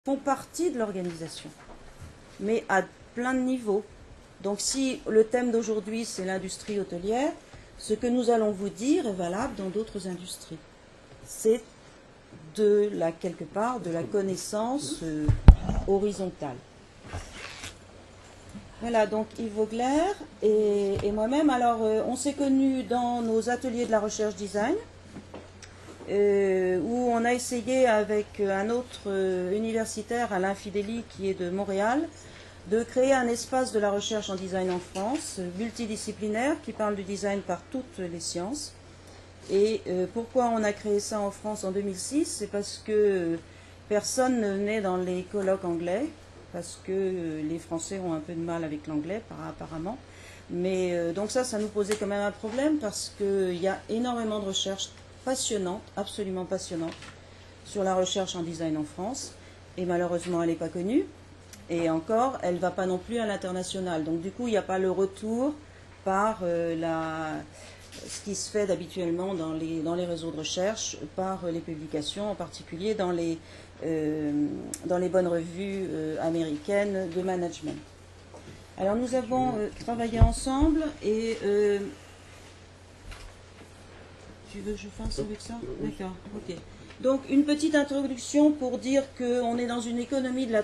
font partie de l'organisation, mais à plein de niveaux. Donc si le thème d'aujourd'hui c'est l'industrie hôtelière, ce que nous allons vous dire est valable dans d'autres industries. C'est quelque part de la connaissance horizontale. Voilà, donc Yves Vogler et moi-même. Alors, on s'est connus dans nos ateliers de la recherche design, où on a essayé avec un autre universitaire, Alain Fideli, qui est de Montréal, de créer un espace de la recherche en design en France, multidisciplinaire, qui parle du design par toutes les sciences. Et pourquoi on a créé ça en France en 2006? C'est parce que personne ne venait dans les colloques anglais, parce que les Français ont un peu de mal avec l'anglais, apparemment. Mais donc ça nous posait quand même un problème, parce qu'il y a énormément de recherches passionnantes, absolument passionnantes, sur la recherche en design en France. Et malheureusement, elle n'est pas connue. Et encore, elle ne va pas non plus à l'international. Donc du coup, il n'y a pas le retour par ce qui se fait habituellement dans les réseaux de recherche, par les publications, en particulier dans les bonnes revues américaines de management. Alors nous avons travaillé ensemble et... tu veux que je fasse avec ça? D'accord, ok. Donc une petite introduction pour dire qu'on est dans une économie de la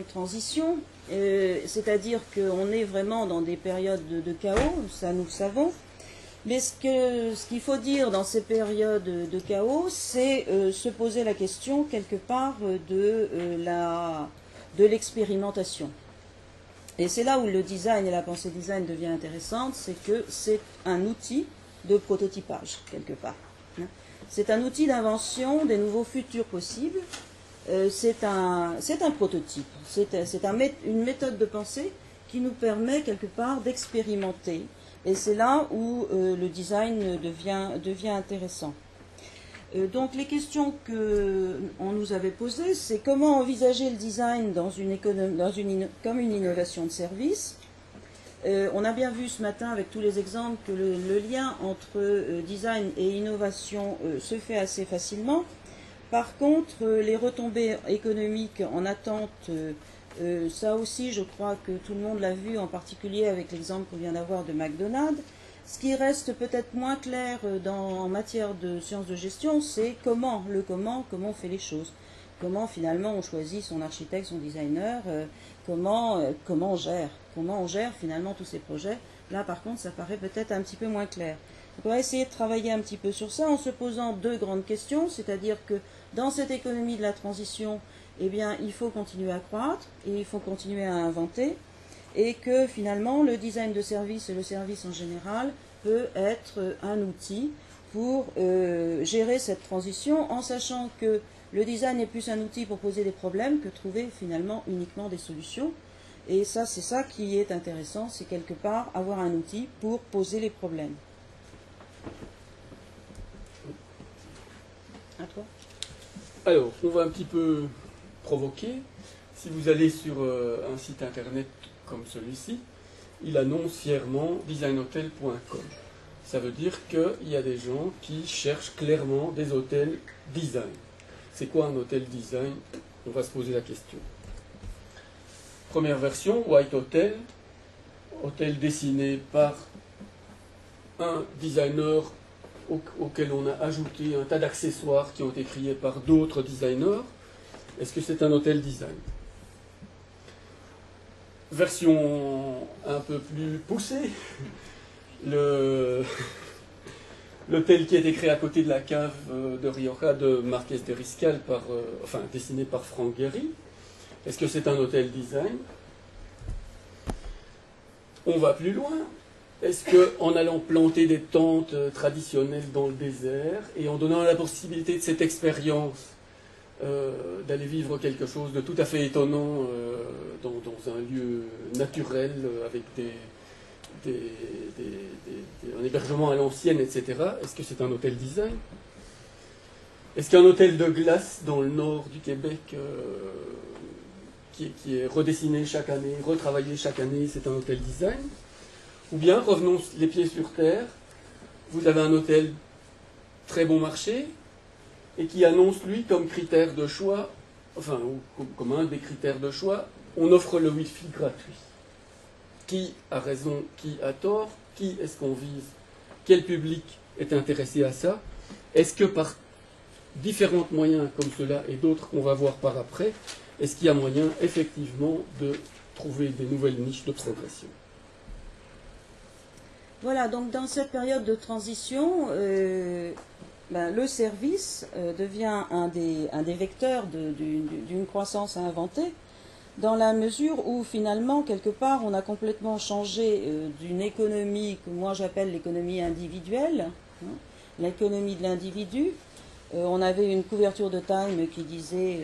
transition, c'est-à-dire qu'on est vraiment dans des périodes de chaos, ça nous le savons. Mais ce qu'il faut dire dans ces périodes de chaos, c'est se poser la question quelque part de l'expérimentation. Et c'est là où le design et la pensée design devient intéressante, c'est que c'est un outil de prototypage quelque part. C'est un outil d'invention des nouveaux futurs possibles. C'est un prototype. C'est une méthode de pensée qui nous permet quelque part d'expérimenter. Et c'est là où le design devient intéressant. Donc les questions qu'on nous avait posées, c'est comment envisager le design comme une innovation de service. On a bien vu ce matin avec tous les exemples que le lien entre design et innovation se fait assez facilement. Par contre, les retombées économiques en attente, ça aussi je crois que tout le monde l'a vu, en particulier avec l'exemple qu'on vient d'avoir de McDonald's. Ce qui reste peut-être moins clair en matière de sciences de gestion, c'est comment on fait les choses. Comment finalement on choisit son architecte, son designer, comment on gère finalement tous ces projets. Là par contre ça paraît peut-être un petit peu moins clair. Donc, on va essayer de travailler un petit peu sur ça en se posant deux grandes questions, c'est-à-dire que dans cette économie de la transition, eh bien, il faut continuer à croître et il faut continuer à inventer, et que finalement le design de service et le service en général peut être un outil pour gérer cette transition, en sachant que le design est plus un outil pour poser des problèmes que trouver finalement uniquement des solutions. Et ça, c'est ça qui est intéressant, c'est quelque part avoir un outil pour poser les problèmes. À toi. Alors, on va un petit peu provoquer. Si vous allez sur un site internet comme celui-ci, il annonce fièrement designhotel.com. Ça veut dire qu'il y a des gens qui cherchent clairement des hôtels design. C'est quoi un hôtel design? On va se poser la question. Première version, White Hotel, hôtel dessiné par un designer auquel on a ajouté un tas d'accessoires qui ont été créés par d'autres designers. Est-ce que c'est un hôtel design? Version un peu plus poussée, l'hôtel qui a été créé à côté de la cave de Rioja de Marquès de Riscal, dessiné par Frank Gehry. Est-ce que c'est un hôtel design? On va plus loin. Est-ce qu'en allant planter des tentes traditionnelles dans le désert et en donnant la possibilité de cette expérience d'aller vivre quelque chose de tout à fait étonnant dans un lieu naturel avec un hébergement à l'ancienne, etc. Est-ce que c'est un hôtel design? Est-ce qu'un hôtel de glace dans le nord du Québec qui est redessiné chaque année, retravaillé chaque année, c'est un hôtel design? Ou bien, revenons les pieds sur terre, vous avez un hôtel très bon marché et qui annonce, lui, comme critère de choix, enfin, comme un des critères de choix, on offre le Wi-Fi gratuit. Qui a raison, qui a tort, qui est-ce qu'on vise, quel public est intéressé à ça? Est-ce que par différents moyens comme cela et d'autres qu'on va voir par après, est-ce qu'il y a moyen effectivement de trouver des nouvelles niches de progression? Voilà, donc dans cette période de transition, le service devient un des vecteurs d'une croissance à inventer, dans la mesure où finalement, quelque part, on a complètement changé d'une économie que moi j'appelle l'économie individuelle, hein, l'économie de l'individu. On avait une couverture de Time qui disait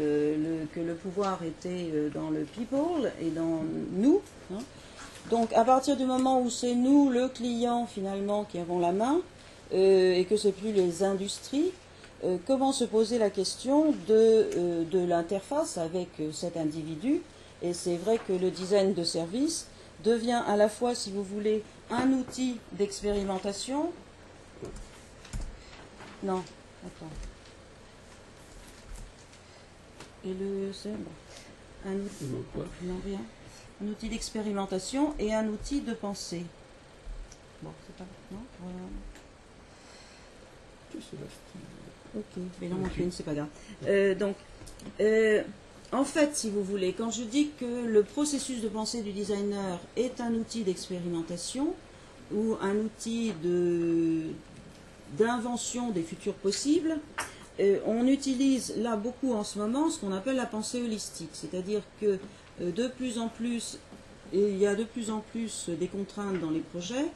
que le pouvoir était dans le people et dans nous. Hein. Donc à partir du moment où c'est nous, le client finalement, qui avons la main, et que c'est plus les industries, comment se poser la question de l'interface avec cet individu? Et c'est vrai que le design de service devient à la fois, si vous voulez, un outil d'expérimentation. Non, attends. Et c'est bon. Un outil, non, rien. Un outil d'expérimentation et un outil de pensée. Bon, c'est pas... Non, voilà. Ok, mais non, c'est pas grave. En fait, si vous voulez, quand je dis que le processus de pensée du designer est un outil d'expérimentation ou un outil d'invention des futurs possibles, on utilise là beaucoup en ce moment ce qu'on appelle la pensée holistique, c'est-à-dire que de plus en plus, il y a de plus en plus des contraintes dans les projets.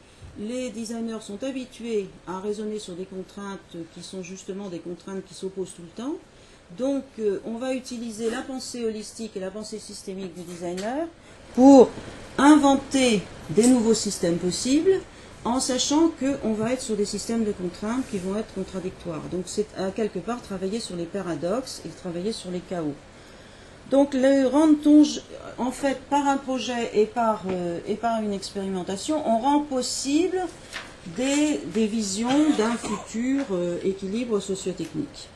Les designers sont habitués à raisonner sur des contraintes qui sont justement des contraintes qui s'opposent tout le temps. Donc, on va utiliser la pensée holistique et la pensée systémique du designer pour inventer des nouveaux systèmes possibles, en sachant qu'on va être sur des systèmes de contraintes qui vont être contradictoires. Donc, c'est à quelque part travailler sur les paradoxes et travailler sur les chaos. Donc, le rend-on, en fait, par un projet et par une expérimentation, on rend possible des visions d'un futur équilibre socio-technique.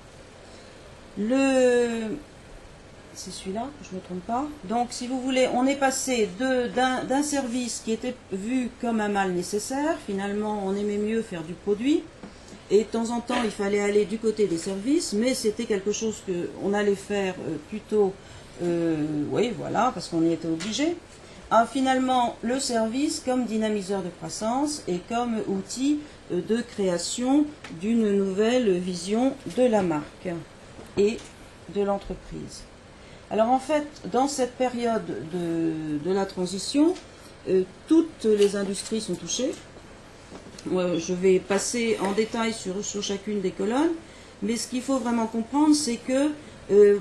C'est celui-là, je ne me trompe pas. Donc, si vous voulez, on est passé d'un service qui était vu comme un mal nécessaire. Finalement, on aimait mieux faire du produit. Et de temps en temps, il fallait aller du côté des services, mais c'était quelque chose qu'on allait faire plutôt, oui, voilà, parce qu'on y était obligé. Finalement, le service comme dynamiseur de croissance et comme outil de création d'une nouvelle vision de la marque et de l'entreprise. Alors en fait, dans cette période de la transition, toutes les industries sont touchées. Je vais passer en détail sur chacune des colonnes, mais ce qu'il faut vraiment comprendre, c'est que,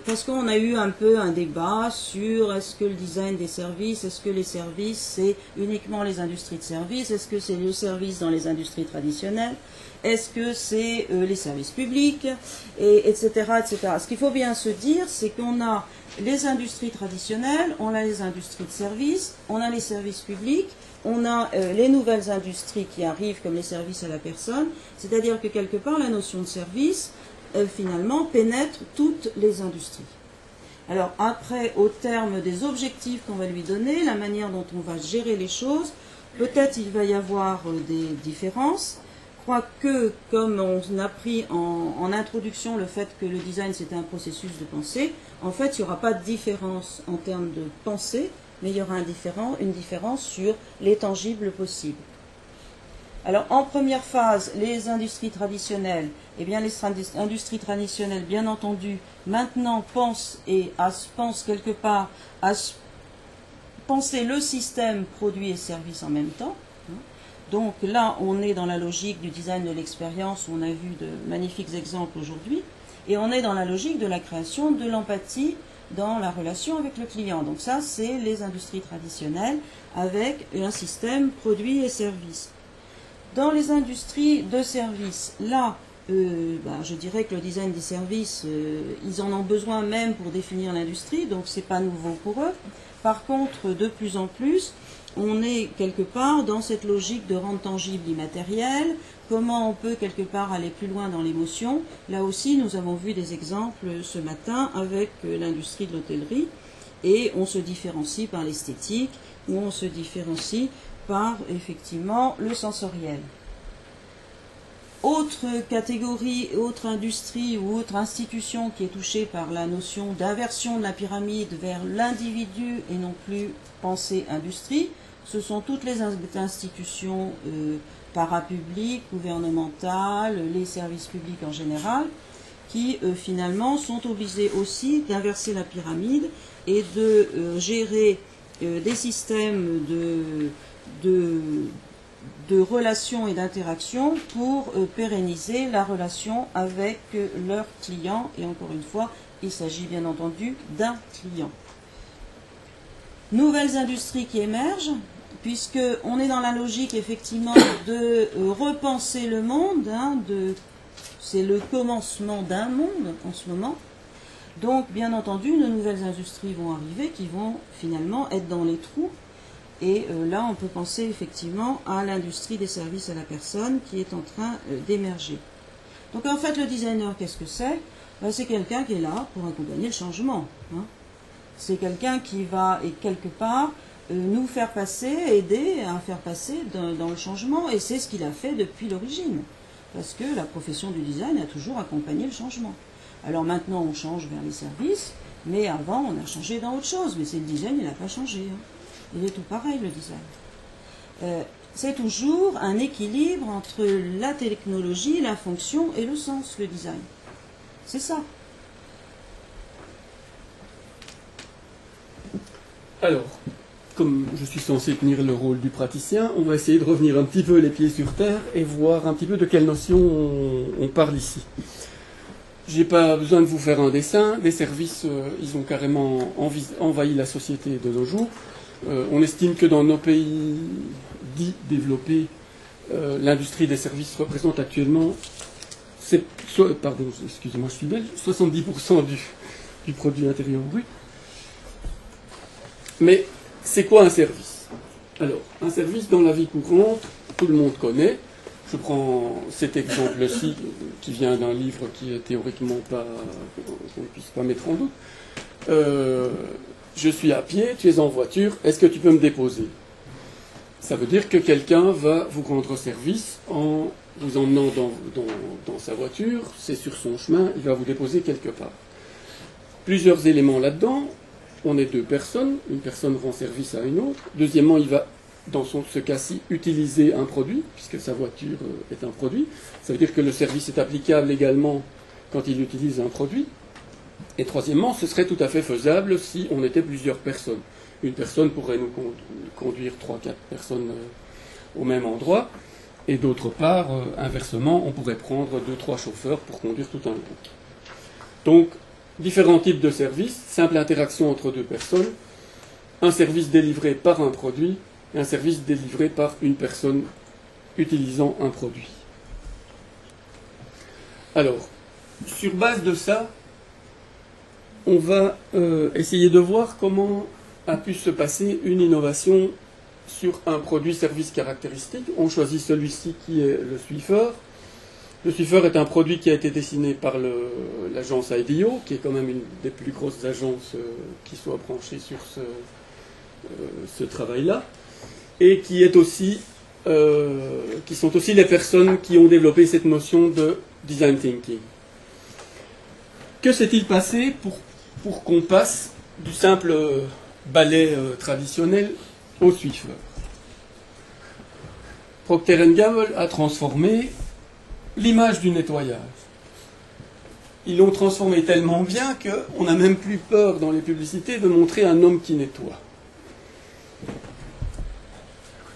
parce qu'on a eu un peu un débat sur est-ce que le design des services, est-ce que les services, c'est uniquement les industries de services, est-ce que c'est le service dans les industries traditionnelles, est-ce que c'est les services publics, etc., etc. Ce qu'il faut bien se dire, c'est qu'on a les industries traditionnelles, on a les industries de services, on a les services publics, on a les nouvelles industries qui arrivent comme les services à la personne, c'est-à-dire que quelque part la notion de service, finalement, pénètre toutes les industries. Alors après, au terme des objectifs qu'on va lui donner, la manière dont on va gérer les choses, peut-être il va y avoir des différences. Je crois que, comme on a pris en introduction le fait que le design c'était un processus de pensée, en fait il n'y aura pas de différence en termes de pensée, mais il y aura une différence sur les tangibles possibles. Alors en première phase, les industries traditionnelles, eh bien les industries traditionnelles, bien entendu, maintenant pensent quelque part à penser le système produit et service en même temps. Donc là, on est dans la logique du design de l'expérience, où on a vu de magnifiques exemples aujourd'hui, et on est dans la logique de la création de l'empathie dans la relation avec le client. Donc ça, c'est les industries traditionnelles avec un système produit et service. Dans les industries de services, là, je dirais que le design des services, ils en ont besoin même pour définir l'industrie, donc c'est pas nouveau pour eux. Par contre, de plus en plus, on est quelque part dans cette logique de rendre tangible l'immatériel. Comment on peut quelque part aller plus loin dans l'émotion? Là aussi, nous avons vu des exemples ce matin avec l'industrie de l'hôtellerie, et on se différencie par l'esthétique, ou on se différencie par effectivement le sensoriel. Autre catégorie, autre industrie ou autre institution qui est touchée par la notion d'inversion de la pyramide vers l'individu et non plus pensée industrie, ce sont toutes les institutions parapubliques, gouvernementales, les services publics en général, qui finalement sont obligés aussi d'inverser la pyramide et de gérer des systèmes de relations et d'interactions pour pérenniser la relation avec leurs clients. Et encore une fois, il s'agit bien entendu d'un client. Nouvelles industries qui émergent, puisqu'on est dans la logique effectivement de repenser le monde, c'est le commencement d'un monde en ce moment. Donc bien entendu, de nouvelles industries vont arriver qui vont finalement être dans les trous. Et là, on peut penser effectivement à l'industrie des services à la personne qui est en train d'émerger. Donc en fait, le designer, qu'est-ce que c'est? C'est quelqu'un qui est là pour accompagner le changement. C'est quelqu'un qui va, et quelque part, nous faire passer, aider à faire passer dans le changement. Et c'est ce qu'il a fait depuis l'origine. Parce que la profession du design a toujours accompagné le changement. Alors maintenant, on change vers les services, mais avant, on a changé dans autre chose. Mais c'est le design, il n'a pas changé. Il est tout pareil, le design. C'est toujours un équilibre entre la technologie, la fonction et le sens, le design. C'est ça. Alors, comme je suis censé tenir le rôle du praticien, on va essayer de revenir un petit peu les pieds sur terre et voir un petit peu de quelle notion on parle ici. J'ai pas besoin de vous faire un dessin. Les services, ils ont carrément envahi la société de nos jours. On estime que dans nos pays dits développés, l'industrie des services représente actuellement, pardon, excusez-moi, je suis belge, 70% du produit intérieur brut. Mais c'est quoi un service? Alors, un service dans la vie courante, tout le monde connaît. Je prends cet exemple-ci qui vient d'un livre qui est théoriquement pas, qu'on ne puisse pas mettre en doute. Je suis à pied, tu es en voiture, est-ce que tu peux me déposer? Ça veut dire que quelqu'un va vous rendre service en vous emmenant dans sa voiture, c'est sur son chemin, il va vous déposer quelque part. Plusieurs éléments là-dedans. On est deux personnes, une personne rend service à une autre. Deuxièmement, il va, dans ce cas-ci, utiliser un produit, puisque sa voiture est un produit. Ça veut dire que le service est applicable également quand il utilise un produit. Et troisièmement, ce serait tout à fait faisable si on était plusieurs personnes. Une personne pourrait nous conduire 3-4 personnes au même endroit. Et d'autre part, inversement, on pourrait prendre 2-3 chauffeurs pour conduire tout un groupe. Donc, différents types de services, simple interaction entre deux personnes, un service délivré par un produit, et un service délivré par une personne utilisant un produit. Alors, sur base de ça, on va essayer de voir comment a pu se passer une innovation sur un produit-service caractéristique. On choisit celui-ci qui est le Swiffer. Le Swiffer est un produit qui a été dessiné par l'agence IDEO, qui est quand même une des plus grosses agences qui soit branchée sur ce travail-là, et qui est aussi, qui sont aussi les personnes qui ont développé cette notion de design thinking. Que s'est-il passé pour qu'on passe du simple balai traditionnel au Swiffer? Procter & Gamble a transformé l'image du nettoyage. Ils l'ont transformé tellement bien qu'on n'a même plus peur dans les publicités de montrer un homme qui nettoie.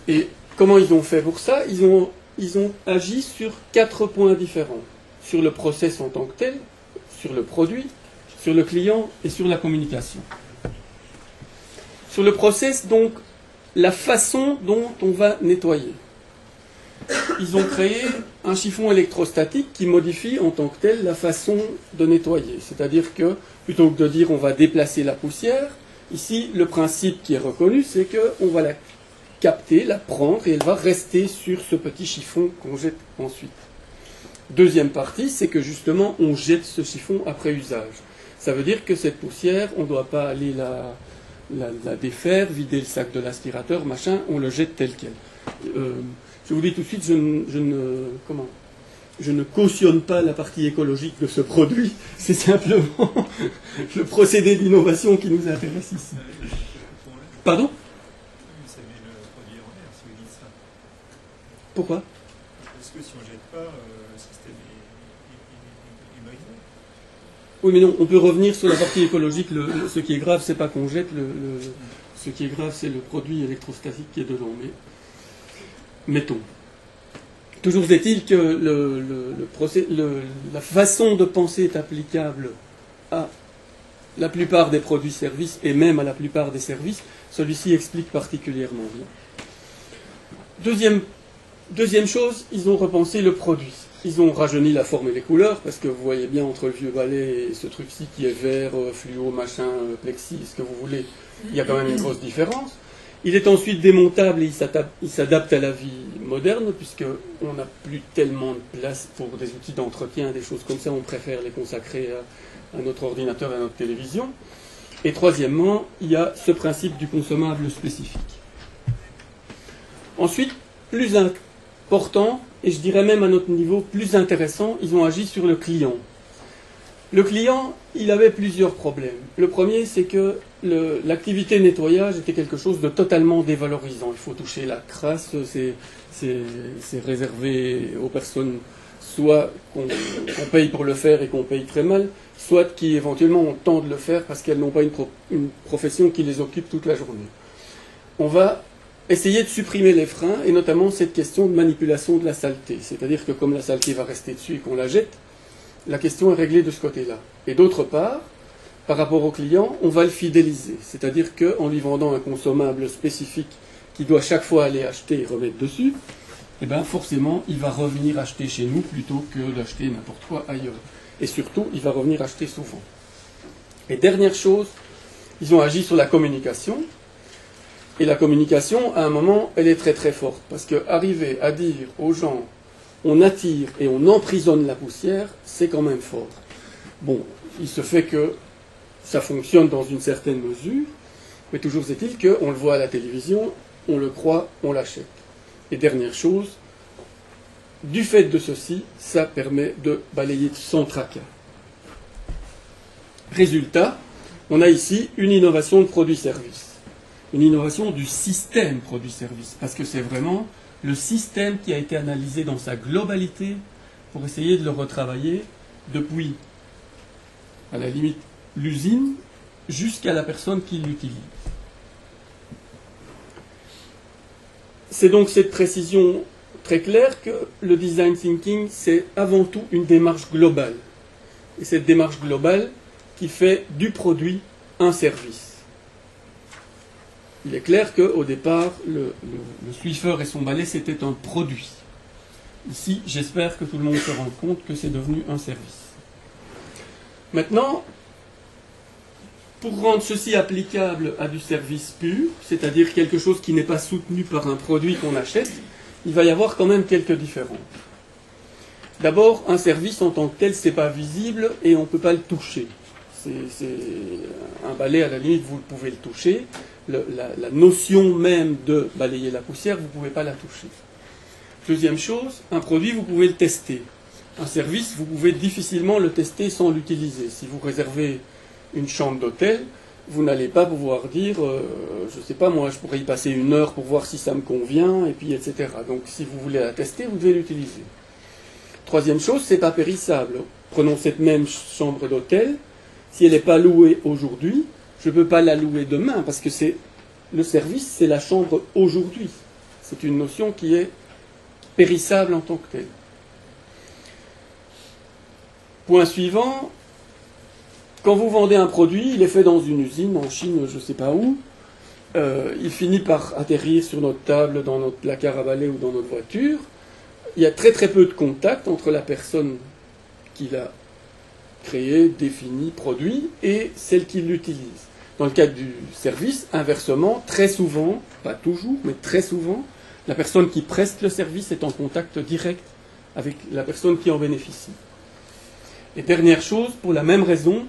Et comment ils ont fait pour ça? Ils ont agi sur 4 points différents. Sur le process en tant que tel, sur le produit, sur le client et sur la communication. Sur le process, donc, la façon dont on va nettoyer. Ils ont créé un chiffon électrostatique qui modifie en tant que tel la façon de nettoyer. C'est-à-dire que, plutôt que de dire on va déplacer la poussière, ici, le principe qui est reconnu, c'est qu'on va capter, la prendre, et elle va rester sur ce petit chiffon qu'on jette ensuite. Deuxième partie, c'est que justement, on jette ce chiffon après usage. Ça veut dire que cette poussière, on ne doit pas aller la défaire, vider le sac de l'aspirateur, machin, on le jette tel quel. Je vous dis tout de suite, je ne cautionne pas la partie écologique de ce produit, c'est simplement le procédé d'innovation qui nous intéresse ici. Pardon ? Ça met le produit en l'air, si vous dites ça. Pourquoi ? Parce que si on ne jette pas, le système est brisé. Oui, mais non, on peut revenir sur la partie écologique. Ce qui est grave, c'est pas qu'on jette, ce qui est grave, c'est le produit électrostatique qui est dedans. Mais mettons. Toujours est-il que la façon de penser est applicable à la plupart des produits-services et même à la plupart des services. Celui-ci explique particulièrement bien. Deuxième chose, ils ont repensé le produit. Ils ont rajeuni la forme et les couleurs, parce que vous voyez bien entre le vieux balai et ce truc-ci qui est vert, fluo, machin, plexi, ce que vous voulez, il y a quand même une grosse différence. Il est ensuite démontable et il s'adapte à la vie moderne, puisqu'on n'a plus tellement de place pour des outils d'entretien, des choses comme ça, on préfère les consacrer à notre ordinateur et à notre télévision. Et troisièmement, il y a ce principe du consommable spécifique. Ensuite, plus important, et je dirais même à notre niveau plus intéressant, ils ont agi sur le client. Le client, il avait plusieurs problèmes. Le premier, c'est que l'activité nettoyage était quelque chose de totalement dévalorisant. Il faut toucher la crasse, c'est réservé aux personnes soit qu'on paye pour le faire et qu'on paye très mal, soit qui éventuellement ont le temps de le faire parce qu'elles n'ont pas une profession qui les occupe toute la journée. On va essayer de supprimer les freins, et notamment cette question de manipulation de la saleté. C'est-à-dire que comme la saleté va rester dessus et qu'on la jette, la question est réglée de ce côté-là. Et d'autre part, par rapport au client, on va le fidéliser. C'est-à-dire qu'en lui vendant un consommable spécifique qu'il doit chaque fois aller acheter et remettre dessus, eh bien forcément, il va revenir acheter chez nous plutôt que d'acheter n'importe quoi ailleurs. Et surtout, il va revenir acheter souvent. Et dernière chose, ils ont agi sur la communication. Et la communication, à un moment, elle est très très forte. Parce qu'arriver à dire aux gens, on attire et on emprisonne la poussière, c'est quand même fort. Bon, il se fait que ça fonctionne dans une certaine mesure, mais toujours est-il qu'on le voit à la télévision, on le croit, on l'achète. Et dernière chose, du fait de ceci, ça permet de balayer sans tracas. Résultat, on a ici une innovation de produit-service. Une innovation du système produit-service, parce que c'est vraiment le système qui a été analysé dans sa globalité pour essayer de le retravailler depuis, à la limite, l'usine jusqu'à la personne qui l'utilise. C'est donc cette précision très claire que le design thinking, c'est avant tout une démarche globale. Et cette démarche globale qui fait du produit un service. Il est clair qu'au départ, le Swiffer et son balai, c'était un produit. Ici, j'espère que tout le monde se rend compte que c'est devenu un service. Maintenant, pour rendre ceci applicable à du service pur, c'est-à-dire quelque chose qui n'est pas soutenu par un produit qu'on achète, il va y avoir quand même quelques différences. D'abord, un service en tant que tel, c'est pas visible et on ne peut pas le toucher. C'est un balai, à la limite, vous pouvez le toucher. La notion même de balayer la poussière, vous ne pouvez pas la toucher. Deuxième chose, un produit, vous pouvez le tester. Un service, vous pouvez difficilement le tester sans l'utiliser. Si vous réservez une chambre d'hôtel, vous n'allez pas pouvoir dire, je ne sais pas, moi, je pourrais y passer 1 heure pour voir si ça me convient, et puis etc. Donc, si vous voulez la tester, vous devez l'utiliser. Troisième chose, c'est pas périssable. Prenons cette même chambre d'hôtel. Si elle n'est pas louée aujourd'hui, je ne peux pas la louer demain, parce que le service, c'est la chambre aujourd'hui. C'est une notion qui est périssable en tant que telle. Point suivant, quand vous vendez un produit, il est fait dans une usine, en Chine, je ne sais pas où, il finit par atterrir sur notre table, dans notre placard à balai ou dans notre voiture. Il y a très très peu de contact entre la personne qui l'a créé, défini, produit, et celle qui l'utilise. Dans le cadre du service, inversement, très souvent, pas toujours, mais très souvent, la personne qui preste le service est en contact direct avec la personne qui en bénéficie. Et dernière chose, pour la même raison,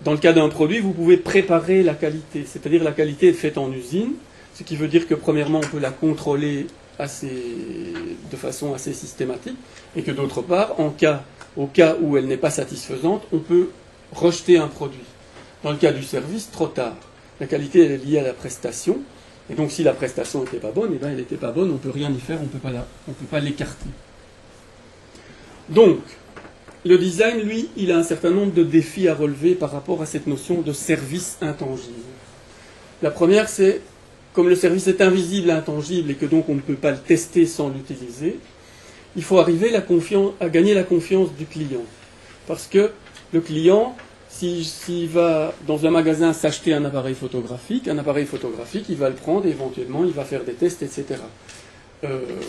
dans le cas d'un produit, vous pouvez préparer la qualité, c'est-à-dire la qualité est faite en usine, ce qui veut dire que premièrement, on peut la contrôler de façon assez systématique, et que d'autre part, au cas où elle n'est pas satisfaisante, on peut rejeter un produit. Dans le cas du service, trop tard. La qualité elle est liée à la prestation, et donc si la prestation n'était pas bonne, eh bien, elle n'était pas bonne, on ne peut rien y faire, on ne peut pas l'écarter. Donc, le design, lui, il a un certain nombre de défis à relever par rapport à cette notion de service intangible. La première, c'est, comme le service est invisible, intangible, et que donc on ne peut pas le tester sans l'utiliser, il faut arriver à gagner la confiance du client. Parce que le client, s'il va dans un magasin s'acheter un appareil photographique, il va le prendre et éventuellement il va faire des tests, etc.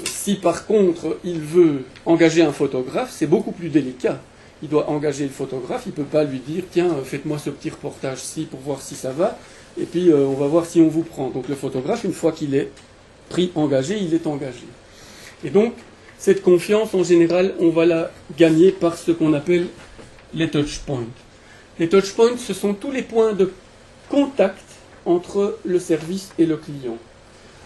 Si par contre il veut engager un photographe, c'est beaucoup plus délicat. Il doit engager le photographe, il ne peut pas lui dire « Tiens, faites-moi ce petit reportage-ci pour voir si ça va, et puis on va voir si on vous prend. » Donc le photographe, une fois qu'il est engagé, il est engagé. Et donc, cette confiance, en général, on va la gagner par ce qu'on appelle les touchpoints. Les touchpoints, ce sont tous les points de contact entre le service et le client.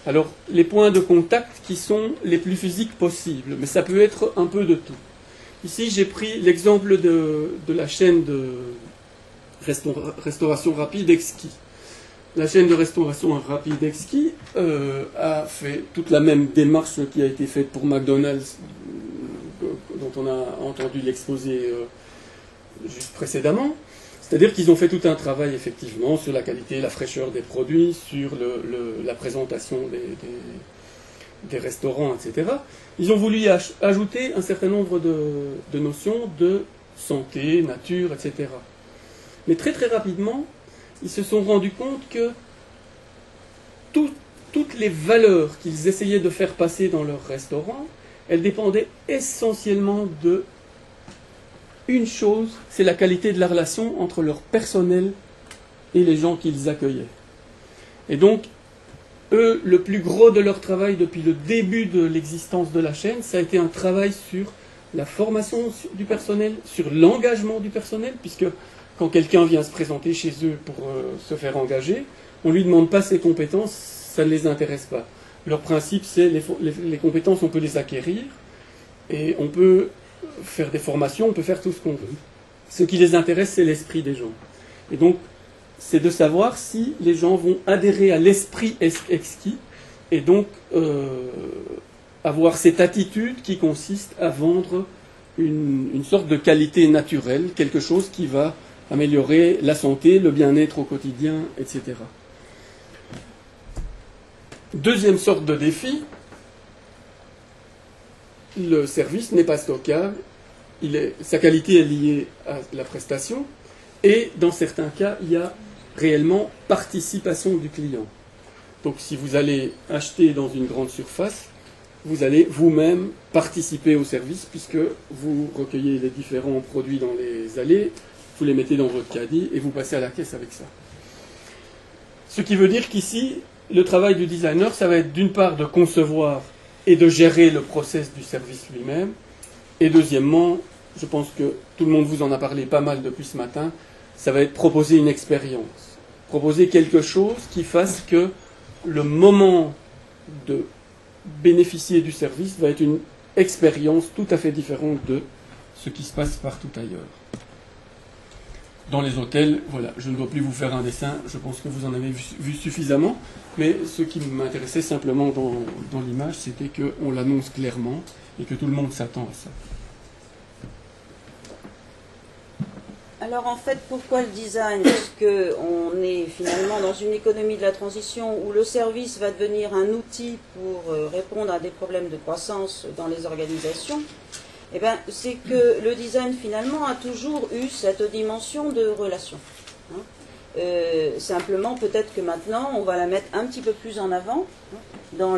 Alors, les points de contact qui sont les plus physiques possibles, mais ça peut être un peu de tout. Ici, j'ai pris l'exemple de la chaîne de restauration rapide Exquis. La chaîne de restauration rapide Exquis a fait toute la même démarche qui a été faite pour McDonald's, dont on a entendu l'exposé juste précédemment. C'est-à-dire qu'ils ont fait tout un travail, effectivement, sur la qualité, la fraîcheur des produits, sur la présentation des restaurants, etc. Ils ont voulu ajouter un certain nombre de notions de santé, nature, etc. Mais très très rapidement, ils se sont rendus compte que toutes les valeurs qu'ils essayaient de faire passer dans leur restaurant, elles dépendaient essentiellement de une chose, c'est la qualité de la relation entre leur personnel et les gens qu'ils accueillaient. Et donc, eux, le plus gros de leur travail depuis le début de l'existence de la chaîne, ça a été un travail sur la formation du personnel, sur l'engagement du personnel, puisque quand quelqu'un vient se présenter chez eux pour se faire engager, on ne lui demande pas ses compétences, ça ne les intéresse pas. Leur principe, c'est les compétences, on peut les acquérir, et on peut faire des formations, on peut faire tout ce qu'on veut. Ce qui les intéresse, c'est l'esprit des gens. Et donc, c'est de savoir si les gens vont adhérer à l'esprit exquis, et donc avoir cette attitude qui consiste à vendre une sorte de qualité naturelle, quelque chose qui va améliorer la santé, le bien-être au quotidien, etc. Deuxième sorte de défi, le service n'est pas stockable, sa qualité est liée à la prestation, et dans certains cas, il y a réellement participation du client. Donc si vous allez acheter dans une grande surface, vous allez vous-même participer au service, puisque vous recueillez les différents produits dans les allées, vous les mettez dans votre caddie et vous passez à la caisse avec ça. Ce qui veut dire qu'ici, le travail du designer, ça va être d'une part de concevoir et de gérer le process du service lui-même, et deuxièmement, je pense que tout le monde vous en a parlé pas mal depuis ce matin, ça va être proposer une expérience, proposer quelque chose qui fasse que le moment de bénéficier du service va être une expérience tout à fait différente de ce qui se passe partout ailleurs. Dans les hôtels, voilà, je ne dois plus vous faire un dessin, je pense que vous en avez vu suffisamment, mais ce qui m'intéressait simplement dans l'image, c'était qu'on l'annonce clairement et que tout le monde s'attend à ça. Alors en fait, pourquoi le design? Parce qu'on est finalement dans une économie de la transition où le service va devenir un outil pour répondre à des problèmes de croissance dans les organisations. Eh bien, c'est que le design finalement a toujours eu cette dimension de relation. Simplement, peut-être que maintenant, on va la mettre un petit peu plus en avant dans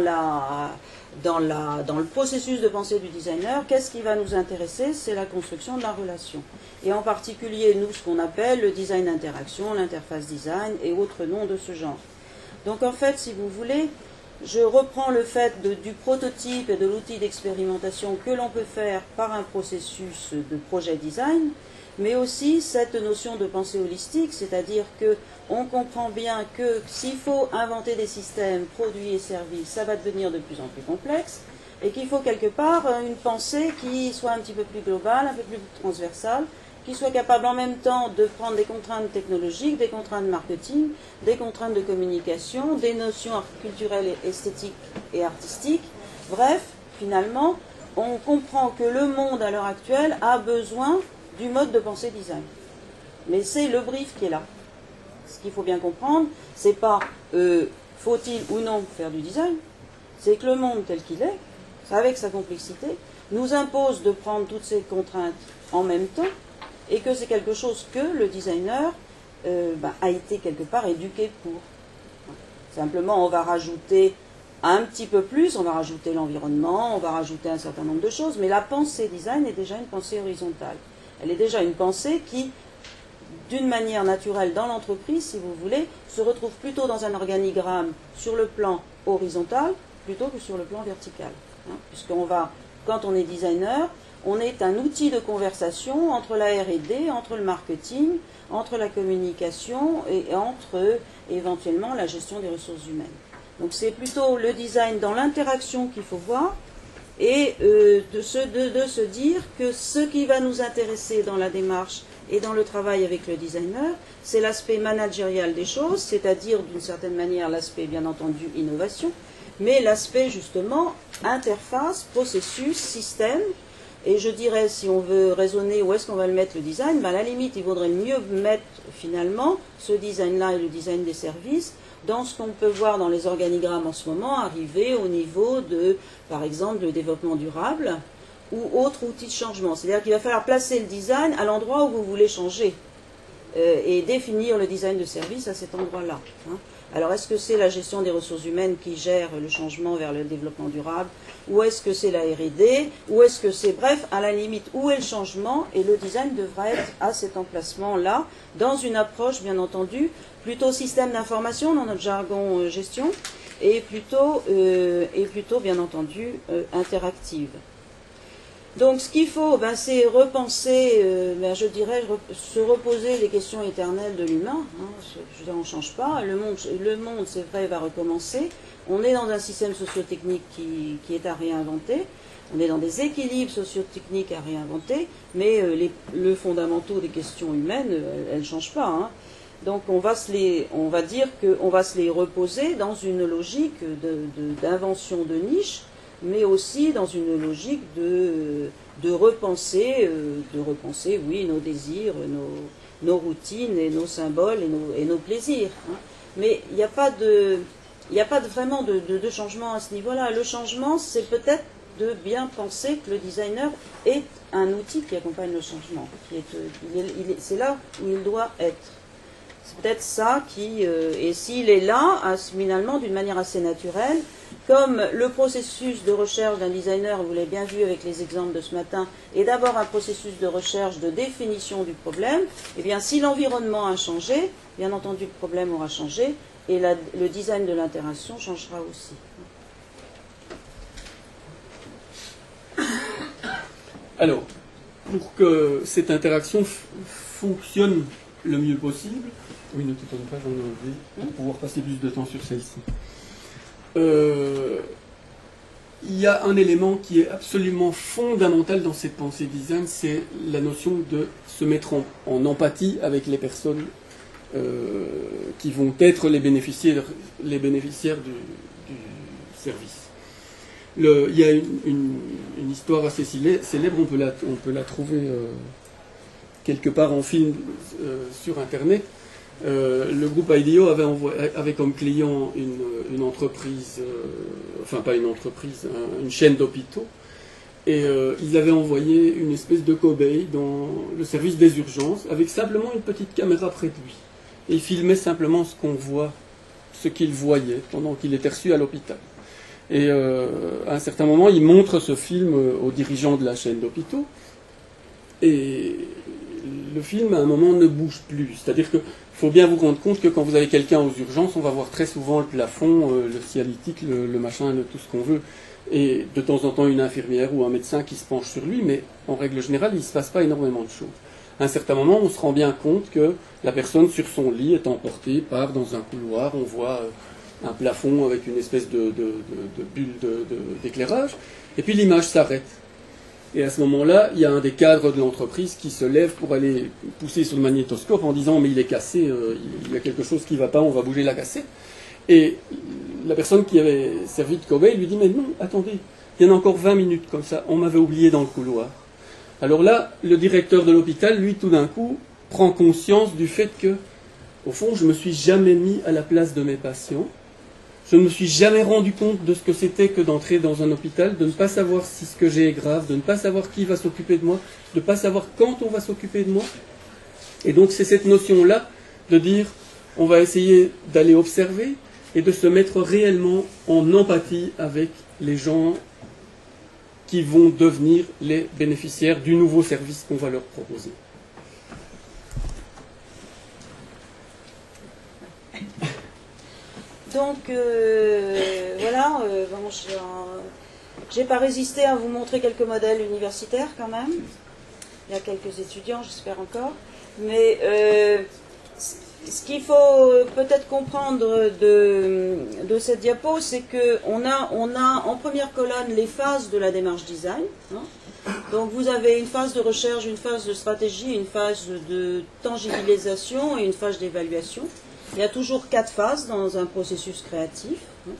dans le processus de pensée du designer, qu'est-ce qui va nous intéresser? C'est la construction de la relation. Et en particulier, nous, ce qu'on appelle le design d'interaction, l'interface design et autres noms de ce genre. Donc en fait, si vous voulez, je reprends le fait du prototype et de l'outil d'expérimentation que l'on peut faire par un processus de projet design, mais aussi cette notion de pensée holistique, c'est-à-dire qu'on comprend bien que s'il faut inventer des systèmes, produits et services, ça va devenir de plus en plus complexe, et qu'il faut quelque part une pensée qui soit un petit peu plus globale, un peu plus transversale, qui soit capable en même temps de prendre des contraintes technologiques, des contraintes marketing, des contraintes de communication, des notions culturelles, esthétiques et artistiques. Bref, finalement, on comprend que le monde à l'heure actuelle a besoin du mode de pensée design. Mais c'est le brief qui est là. Ce qu'il faut bien comprendre, c'est pas faut-il ou non faire du design, c'est que le monde tel qu'il est, avec sa complexité, nous impose de prendre toutes ces contraintes en même temps, et que c'est quelque chose que le designer a été quelque part éduqué pour. Simplement, on va rajouter un petit peu plus, on va rajouter l'environnement, on va rajouter un certain nombre de choses, mais la pensée design est déjà une pensée horizontale. Elle est déjà une pensée qui, d'une manière naturelle dans l'entreprise, si vous voulez, se retrouve plutôt dans un organigramme sur le plan horizontal plutôt que sur le plan vertical. Puisqu'on va, quand on est designer, on est un outil de conversation entre la R&D, entre le marketing, entre la communication et entre éventuellement la gestion des ressources humaines. Donc c'est plutôt le design dans l'interaction qu'il faut voir et de se dire que ce qui va nous intéresser dans la démarche et dans le travail avec le designer, c'est l'aspect managérial des choses, c'est-à-dire d'une certaine manière l'aspect bien entendu innovation, mais l'aspect justement interface, processus, système. Et je dirais, si on veut raisonner où est-ce qu'on va le mettre le design, à la limite, il vaudrait mieux mettre finalement ce design-là et le design des services dans ce qu'on peut voir dans les organigrammes en ce moment, arriver au niveau de, par exemple, le développement durable ou autre outil de changement. C'est-à-dire qu'il va falloir placer le design à l'endroit où vous voulez changer et définir le design de service à cet endroit-là. Alors, est-ce que c'est la gestion des ressources humaines qui gère le changement vers le développement durable? Ou est-ce que c'est la R&D? Ou est-ce que c'est, bref, à la limite, où est le changement? Et le design devra être à cet emplacement-là, dans une approche, bien entendu, plutôt système d'information, dans notre jargon gestion, et plutôt, bien entendu, interactive. Donc, ce qu'il faut, c'est repenser, je dirais, se reposer les questions éternelles de l'humain. Je veux dire, on ne change pas. Le monde, c'est vrai, va recommencer. On est dans un système socio-technique qui est à réinventer. On est dans des équilibres socio-techniques à réinventer. Mais les fondamentaux des questions humaines, elles ne changent pas. Donc, on va dire qu'on va se les reposer dans une logique d'invention de niche, mais aussi dans une logique de repenser, oui, nos désirs, nos routines et nos symboles et nos plaisirs. Mais il n'y a pas vraiment de changement à ce niveau-là. Le changement, c'est peut-être de bien penser que le designer est un outil qui accompagne le changement. C'est là où il doit être. C'est peut-être ça et s'il est là, finalement, d'une manière assez naturelle, comme le processus de recherche d'un designer, vous l'avez bien vu avec les exemples de ce matin, est d'abord un processus de recherche, de définition du problème, eh bien, si l'environnement a changé, bien entendu, le problème aura changé, et le design de l'interaction changera aussi. Alors, pour que cette interaction fonctionne le mieux possible, oui, ne t'étonne pas, j'en ai enlevé, pour pouvoir passer plus de temps sur celle-ci. Il y a un élément qui est absolument fondamental dans cette pensée design, c'est la notion de se mettre en empathie avec les personnes qui vont être les bénéficiaires du service. Il y a une histoire assez célèbre, on peut la trouver quelque part en film sur Internet. Le groupe IDEO avait comme client une entreprise, enfin pas une entreprise, une chaîne d'hôpitaux, et ils avaient envoyé une espèce de cobaye dans le service des urgences avec simplement une petite caméra près de lui. Et il filmait simplement ce qu'il voyait pendant qu'il était reçu à l'hôpital. Et à un certain moment, il montre ce film aux dirigeants de la chaîne d'hôpitaux. Et le film, à un moment, ne bouge plus. C'est-à-dire qu'il faut bien vous rendre compte que quand vous avez quelqu'un aux urgences, on va voir très souvent le plafond, le cialytique, le machin, tout ce qu'on veut. Et de temps en temps, une infirmière ou un médecin qui se penche sur lui, mais en règle générale, il ne se passe pas énormément de choses. À un certain moment, on se rend bien compte que la personne sur son lit est emportée par dans un couloir, on voit un plafond avec une espèce de bulle d'éclairage, et puis l'image s'arrête. Et à ce moment-là, il y a un des cadres de l'entreprise qui se lève pour aller pousser sur le magnétoscope en disant « mais il est cassé, il y a quelque chose qui ne va pas, on va bouger la cassette ». Et la personne qui avait servi de cobaye lui dit « mais non, attendez, il y en a encore 20 minutes comme ça, on m'avait oublié dans le couloir ». Alors là, le directeur de l'hôpital, lui, tout d'un coup, prend conscience du fait que, au fond, je ne me suis jamais mis à la place de mes patients. Je ne me suis jamais rendu compte de ce que c'était que d'entrer dans un hôpital, de ne pas savoir si ce que j'ai est grave, de ne pas savoir qui va s'occuper de moi, de ne pas savoir quand on va s'occuper de moi. Et donc c'est cette notion-là de dire, on va essayer d'aller observer et de se mettre réellement en empathie avec les gens qui vont devenir les bénéficiaires du nouveau service qu'on va leur proposer. Donc voilà, bon, j'ai pas résisté à vous montrer quelques modèles universitaires quand même. Il y a quelques étudiants, j'espère encore. Mais ce qu'il faut peut-être comprendre de cette diapo, c'est qu'on a en première colonne les phases de la démarche design. Hein. Donc vous avez une phase de recherche, une phase de stratégie, une phase de tangibilisation et une phase d'évaluation. Il y a toujours 4 phases dans un processus créatif. Hein.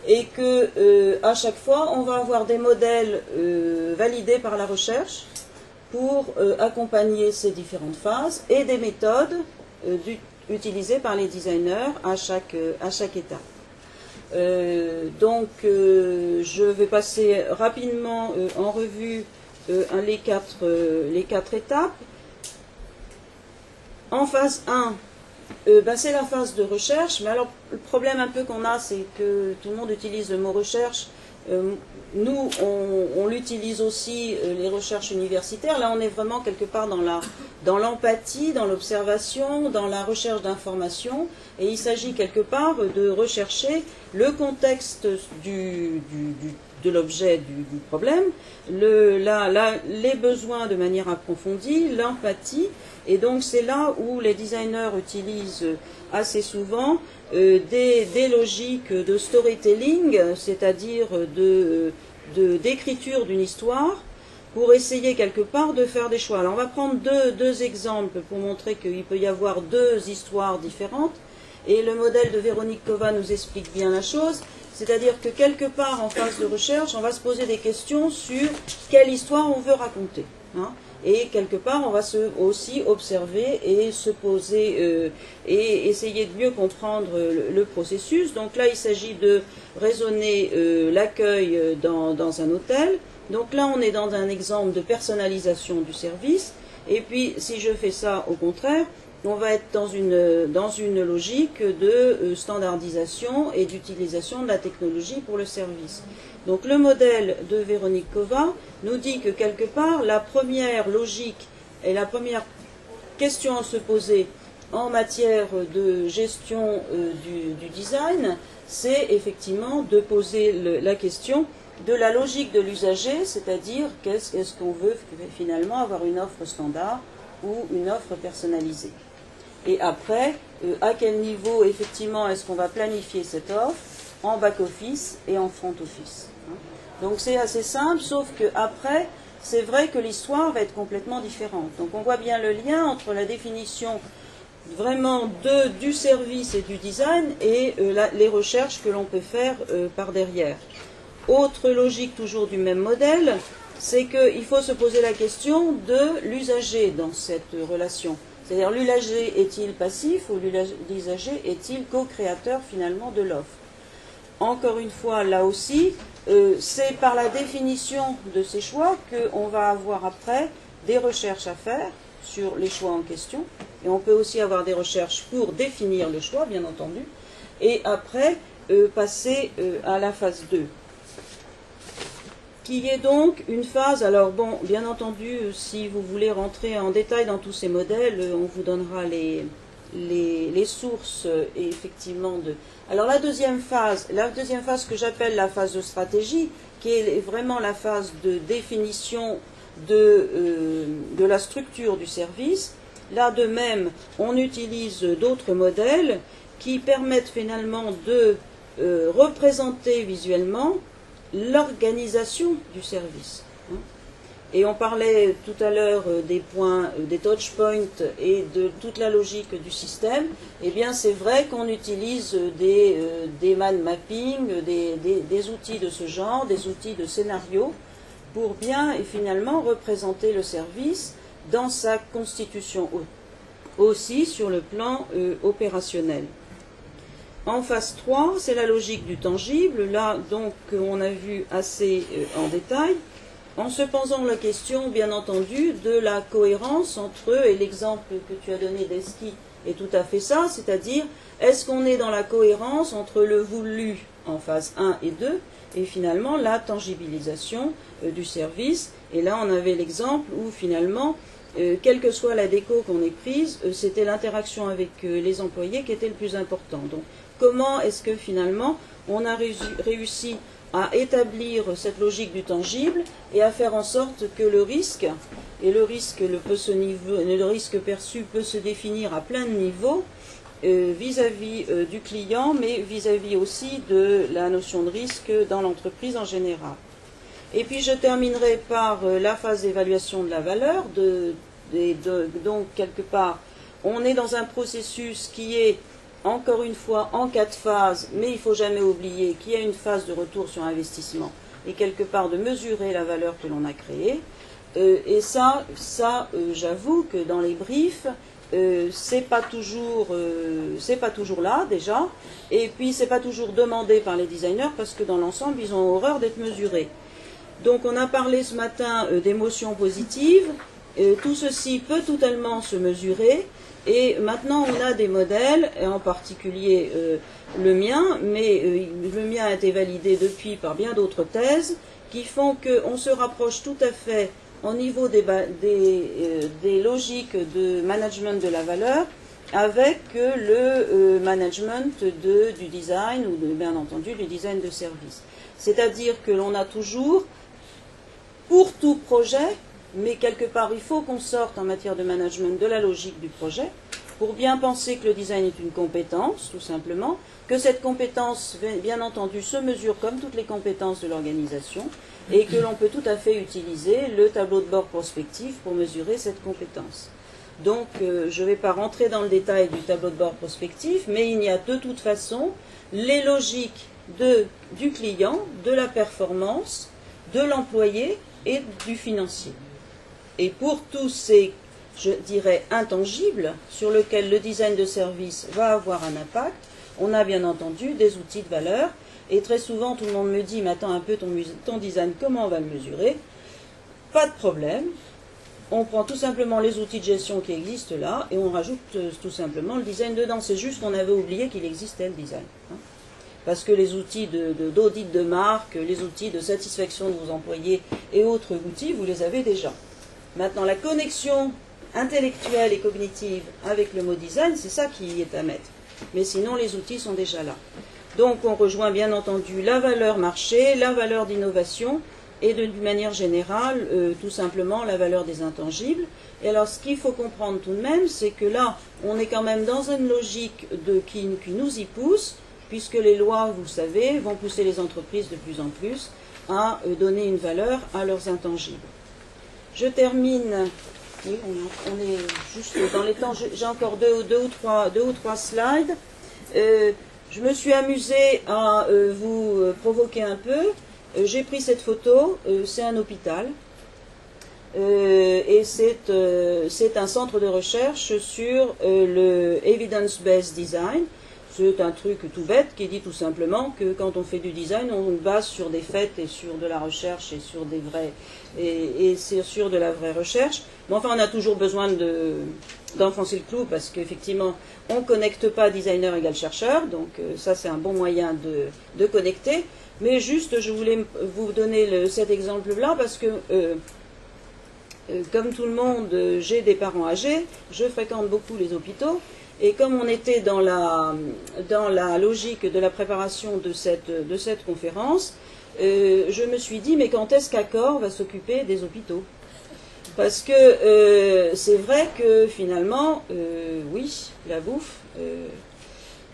Et que à chaque fois, on va avoir des modèles validés par la recherche pour accompagner ces différentes phases et des méthodes utilisées par les designers à chaque étape. Donc, je vais passer rapidement en revue les quatre étapes. En phase 1, c'est la phase de recherche, mais alors le problème un peu qu'on a, c'est que tout le monde utilise le mot recherche. Nous, on l'utilise aussi, les recherches universitaires. Là, on est vraiment quelque part dans l'empathie, dans l'observation, dans la recherche d'informations. Et il s'agit quelque part de rechercher le contexte de l'objet du problème, les besoins de manière approfondie, l'empathie. Et donc, c'est là où les designers utilisent assez souvent des logiques de storytelling, c'est-à-dire d'écriture d'une histoire, pour essayer quelque part de faire des choix. Alors on va prendre deux exemples pour montrer qu'il peut y avoir 2 histoires différentes, et le modèle de Véronique Kova nous explique bien la chose, c'est-à-dire que quelque part en phase de recherche, on va se poser des questions sur quelle histoire on veut raconter. Hein. Et quelque part, on va aussi observer et se poser et essayer de mieux comprendre le processus. Donc là, il s'agit de raisonner l'accueil dans un hôtel. Donc là, on est dans un exemple de personnalisation du service. Et puis, si je fais ça au contraire, on va être dans une logique de standardisation et d'utilisation de la technologie pour le service. Donc le modèle de Véronique Kova nous dit que quelque part, la première logique et la première question à se poser en matière de gestion du design, c'est effectivement de poser la question de la logique de l'usager, c'est-à-dire est-ce qu'on veut finalement avoir une offre standard ou une offre personnalisée. Et après, à quel niveau effectivement est-ce qu'on va planifier cette offre en back-office et en front-office. Donc c'est assez simple, sauf qu'après, c'est vrai que l'histoire va être complètement différente. Donc on voit bien le lien entre la définition vraiment du service et du design et les recherches que l'on peut faire par derrière. Autre logique toujours du même modèle, c'est qu'il faut se poser la question de l'usager dans cette relation. C'est-à-dire l'usager est-il passif ou l'usager est-il co-créateur finalement de l'offre. Encore une fois, là aussi, c'est par la définition de ces choix qu'on va avoir après des recherches à faire sur les choix en question. Et on peut aussi avoir des recherches pour définir le choix, bien entendu. Et après, passer à la phase 2. qui est donc une phase, alors bon, bien entendu, si vous voulez rentrer en détail dans tous ces modèles, on vous donnera les sources, et effectivement, Alors la deuxième phase que j'appelle la phase de stratégie, qui est vraiment la phase de définition de la structure du service, là de même, on utilise d'autres modèles qui permettent finalement de représenter visuellement l'organisation du service. Et on parlait tout à l'heure des points, des touch points et de toute la logique du système. Eh bien, c'est vrai qu'on utilise des man mapping, des outils de ce genre, des outils de scénario, pour bien et finalement représenter le service dans sa constitution aussi sur le plan opérationnel. En phase 3, c'est la logique du tangible. Là, donc, on a vu assez en détail, en se posant la question, bien entendu, de la cohérence entre eux, et l'exemple que tu as donné d'Eski est tout à fait ça, c'est-à-dire, est-ce qu'on est dans la cohérence entre le voulu en phase 1 et 2, et finalement la tangibilisation du service. Et là, on avait l'exemple où finalement, quelle que soit la déco qu'on ait prise, c'était l'interaction avec les employés qui était le plus important. Donc, comment est-ce que finalement on a réussi à établir cette logique du tangible et à faire en sorte que le risque, et le risque perçu peut se définir à plein de niveaux vis-à-vis du client, mais vis-à-vis aussi de la notion de risque dans l'entreprise en général. Et puis je terminerai par la phase d'évaluation de la valeur. Donc quelque part, on est dans un processus qui est encore une fois en 4 phases, mais il ne faut jamais oublier qu'il y a une phase de retour sur investissement et quelque part de mesurer la valeur que l'on a créée. Et ça j'avoue que dans les briefs, c'est pas toujours là déjà, et puis c'est pas toujours demandé par les designers parce que dans l'ensemble ils ont horreur d'être mesurés. Donc on a parlé ce matin d'émotions positives, tout ceci peut totalement se mesurer. Et maintenant, on a des modèles, et en particulier le mien, mais le mien a été validé depuis par bien d'autres thèses, qui font qu'on se rapproche tout à fait au niveau des logiques de management de la valeur avec le management du design, ou bien entendu du design de service. C'est-à-dire que l'on a toujours, pour tout projet, mais quelque part, il faut qu'on sorte en matière de management de la logique du projet pour bien penser que le design est une compétence, tout simplement, que cette compétence, bien entendu, se mesure comme toutes les compétences de l'organisation et que l'on peut tout à fait utiliser le tableau de bord prospectif pour mesurer cette compétence. Donc, je ne vais pas rentrer dans le détail du tableau de bord prospectif, mais il y a de toute façon les logiques du client, de la performance, de l'employé et du financier. Et pour tous ces, je dirais, intangibles sur lesquels le design de service va avoir un impact, on a bien entendu des outils de valeur. Et très souvent, tout le monde me dit, mais attends un peu, ton design, comment on va le mesurer? Pas de problème. On prend tout simplement les outils de gestion qui existent là et on rajoute tout simplement le design dedans. C'est juste qu'on avait oublié qu'il existait le design. Parce que les outils d'audit de marque, les outils de satisfaction de vos employés et autres outils, vous les avez déjà. Maintenant, la connexion intellectuelle et cognitive avec le mot design, c'est ça qui est à mettre. Mais sinon, les outils sont déjà là. Donc, on rejoint bien entendu la valeur marché, la valeur d'innovation et d'une manière générale, tout simplement, la valeur des intangibles. Et alors, ce qu'il faut comprendre tout de même, c'est que là, on est quand même dans une logique qui nous y pousse, puisque les lois, vous le savez, vont pousser les entreprises de plus en plus à donner une valeur à leurs intangibles. Je termine, oui, on est juste dans les temps, j'ai encore deux ou trois slides. Je me suis amusée à vous provoquer un peu. J'ai pris cette photo, c'est un hôpital, et c'est un centre de recherche sur le Evidence-Based Design. C'est un truc tout bête qui dit tout simplement que quand on fait du design, on base sur des faits et sur de la recherche et sur des vrais sur de la vraie recherche. Mais enfin, on a toujours besoin d'enfoncer le clou, parce qu'effectivement, on ne connecte pas designer égale chercheur, donc ça c'est un bon moyen de connecter. Mais juste, je voulais vous donner cet exemple-là, parce que comme tout le monde, j'ai des parents âgés, je fréquente beaucoup les hôpitaux, et comme on était dans la logique de la préparation de cette conférence, je me suis dit, mais quand est-ce qu'Accor va s'occuper des hôpitaux? Parce que c'est vrai que finalement, oui, la bouffe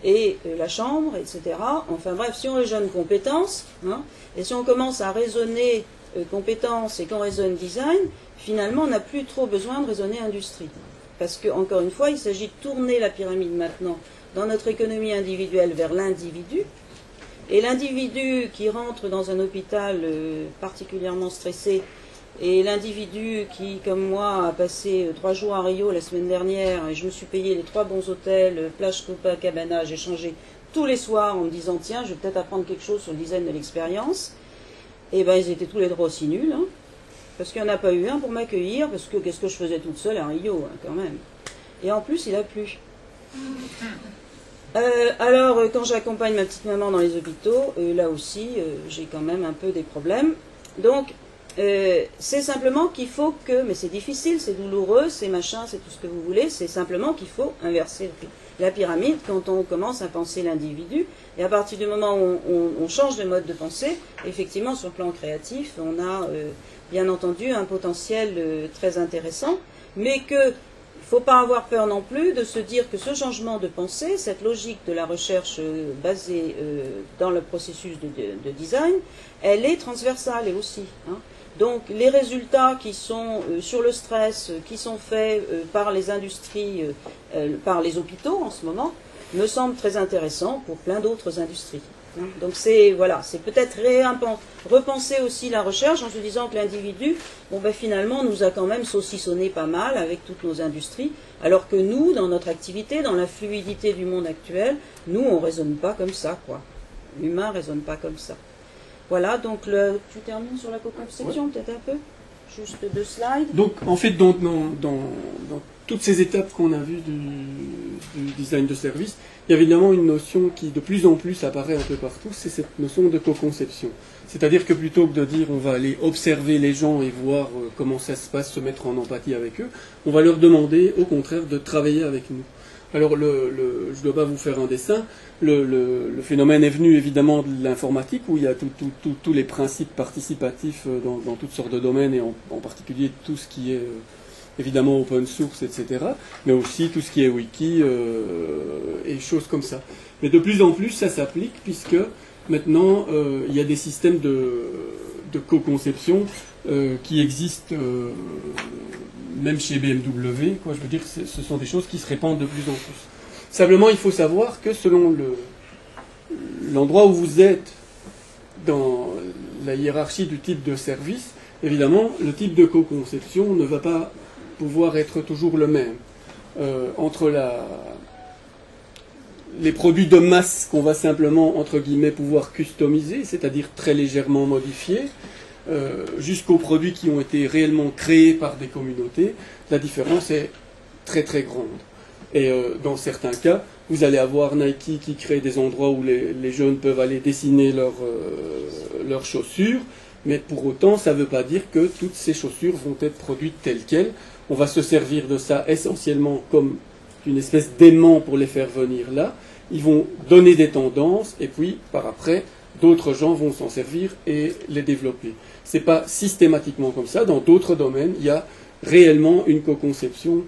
et la chambre, etc. Enfin bref, si on raisonne compétences, hein, et si on commence à raisonner compétences et qu'on raisonne design, finalement on n'a plus trop besoin de raisonner industrie. Parce que, encore une fois, il s'agit de tourner la pyramide maintenant dans notre économie individuelle vers l'individu. Et l'individu qui rentre dans un hôpital particulièrement stressé, et l'individu qui, comme moi, a passé 3 jours à Rio la semaine dernière, et je me suis payé les 3 bons hôtels, plage Copacabana, j'ai changé tous les soirs en me disant, tiens, je vais peut-être apprendre quelque chose sur le design de l'expérience. Et ben ils étaient tous les trois aussi nuls, hein, parce qu'il n'y en a pas eu un pour m'accueillir, parce que qu'est-ce que je faisais toute seule à Rio, hein, quand même. Et en plus, il a plu. Alors, quand j'accompagne ma petite maman dans les hôpitaux, là aussi, j'ai quand même un peu des problèmes. Donc, c'est simplement qu'il faut que, mais c'est difficile, c'est douloureux, c'est machin, c'est tout ce que vous voulez, c'est simplement qu'il faut inverser la pyramide quand on commence à penser l'individu. Et à partir du moment où on change de mode de pensée, effectivement, sur le plan créatif, on a bien entendu un potentiel très intéressant, mais que il ne faut pas avoir peur non plus de se dire que ce changement de pensée, cette logique de la recherche basée dans le processus de design, elle est transversale et aussi. Hein. Donc les résultats qui sont sur le stress, qui sont faits par les industries, par les hôpitaux en ce moment, me semblent très intéressants pour plein d'autres industries. Hein. Donc c'est voilà, c'est peut-être repenser aussi la recherche en se disant que l'individu, bon ben finalement nous a quand même saucissonné pas mal avec toutes nos industries, alors que nous, dans notre activité, dans la fluidité du monde actuel, nous on raisonne pas comme ça, quoi. L'humain raisonne pas comme ça. Voilà, donc tu termines sur la co-conception, ouais. Peut-être un peu. Juste 2 slides. Donc en fait dans toutes ces étapes qu'on a vues du design de service, il y a évidemment une notion qui de plus en plus apparaît un peu partout, c'est cette notion de co-conception. C'est-à-dire que plutôt que de dire on va aller observer les gens et voir comment ça se passe, se mettre en empathie avec eux, on va leur demander au contraire de travailler avec nous. Alors je ne dois pas vous faire un dessin, le phénomène est venu évidemment de l'informatique où il y a tous les principes participatifs dans toutes sortes de domaines et en particulier tout ce qui est évidemment open source, etc. Mais aussi tout ce qui est wiki et choses comme ça. Mais de plus en plus ça s'applique puisque maintenant il y a des systèmes de co-conception qui existent même chez BMW, quoi, je veux dire, ce sont des choses qui se répandent de plus en plus. Simplement, il faut savoir que selon l'endroit où vous êtes dans la hiérarchie du type de service, évidemment, le type de co-conception ne va pas pouvoir être toujours le même. Entre les produits de masse qu'on va simplement, entre guillemets, pouvoir customiser, c'est-à-dire très légèrement modifier, jusqu'aux produits qui ont été réellement créés par des communautés, la différence est très très grande. Et dans certains cas, vous allez avoir Nike qui crée des endroits où les jeunes peuvent aller dessiner leurs chaussures, mais pour autant, ça ne veut pas dire que toutes ces chaussures vont être produites telles quelles. On va se servir de ça essentiellement comme une espèce d'aimant pour les faire venir là. Ils vont donner des tendances, et puis par après, d'autres gens vont s'en servir et les développer. Ce n'est pas systématiquement comme ça. Dans d'autres domaines, il y a réellement une co-conception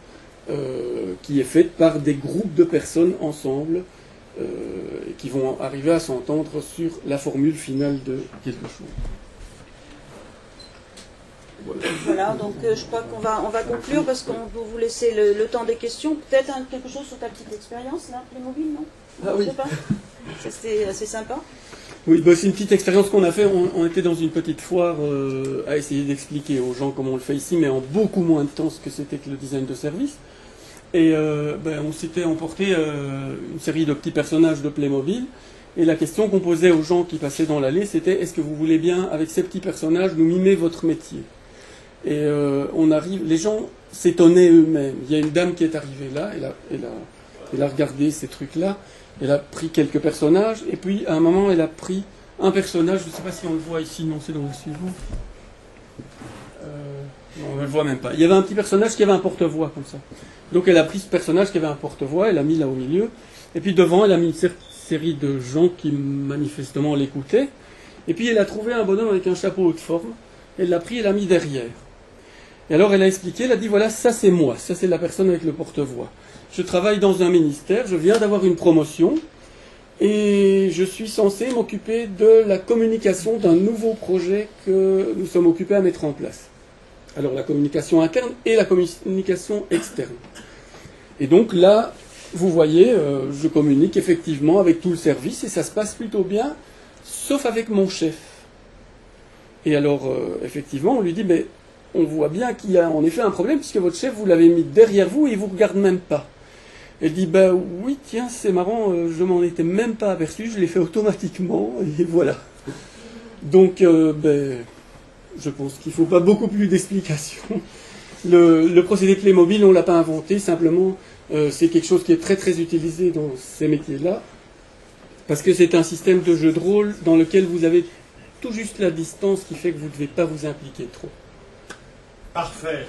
qui est faite par des groupes de personnes ensemble qui vont arriver à s'entendre sur la formule finale de quelque chose. Voilà, donc je crois qu'on va conclure parce qu'on va vous laisser le temps des questions. Peut-être quelque chose sur ta petite expérience, là, Playmobil, non? Ah oui. Je sais pas. C'était assez sympa. Oui, bah, c'est une petite expérience qu'on a fait. On était dans une petite foire à essayer d'expliquer aux gens comment on le fait ici, mais en beaucoup moins de temps ce que c'était que le design de service. Et on s'était emporté une série de petits personnages de Playmobil. Et la question qu'on posait aux gens qui passaient dans l'allée, c'était est-ce que vous voulez bien, avec ces petits personnages, nous mimer votre métier? Et on arrive, les gens s'étonnaient eux-mêmes. Il y a une dame qui est arrivée là, elle a regardé ces trucs-là, elle a pris quelques personnages, et puis à un moment elle a pris un personnage, je ne sais pas si on le voit ici, non, c'est dans le suivant. Non, on ne le voit même pas. Il y avait un petit personnage qui avait un porte-voix comme ça. Donc elle a pris ce personnage qui avait un porte-voix, elle l'a mis là au milieu, et puis devant elle a mis une série de gens qui manifestement l'écoutaient, et puis elle a trouvé un bonhomme avec un chapeau haute forme, elle l'a pris et l'a mis derrière. Et alors elle a expliqué, elle a dit voilà, ça c'est moi, ça c'est la personne avec le porte-voix. Je travaille dans un ministère, je viens d'avoir une promotion, et je suis censé m'occuper de la communication d'un nouveau projet que nous sommes occupés à mettre en place. Alors la communication interne et la communication externe. Et donc là, vous voyez, je communique effectivement avec tout le service et ça se passe plutôt bien, sauf avec mon chef. Et alors, effectivement, on lui dit, mais on voit bien qu'il y a en effet un problème puisque votre chef, vous l'avez mis derrière vous et il ne vous regarde même pas. Elle dit, ben oui, tiens, c'est marrant, je m'en étais même pas aperçu, je l'ai fait automatiquement, et voilà. Donc, je pense qu'il ne faut pas beaucoup plus d'explications. Le procédé Playmobil, on ne l'a pas inventé, simplement, c'est quelque chose qui est très très utilisé dans ces métiers-là, parce que c'est un système de jeu de rôle dans lequel vous avez tout juste la distance qui fait que vous ne devez pas vous impliquer trop. Parfait.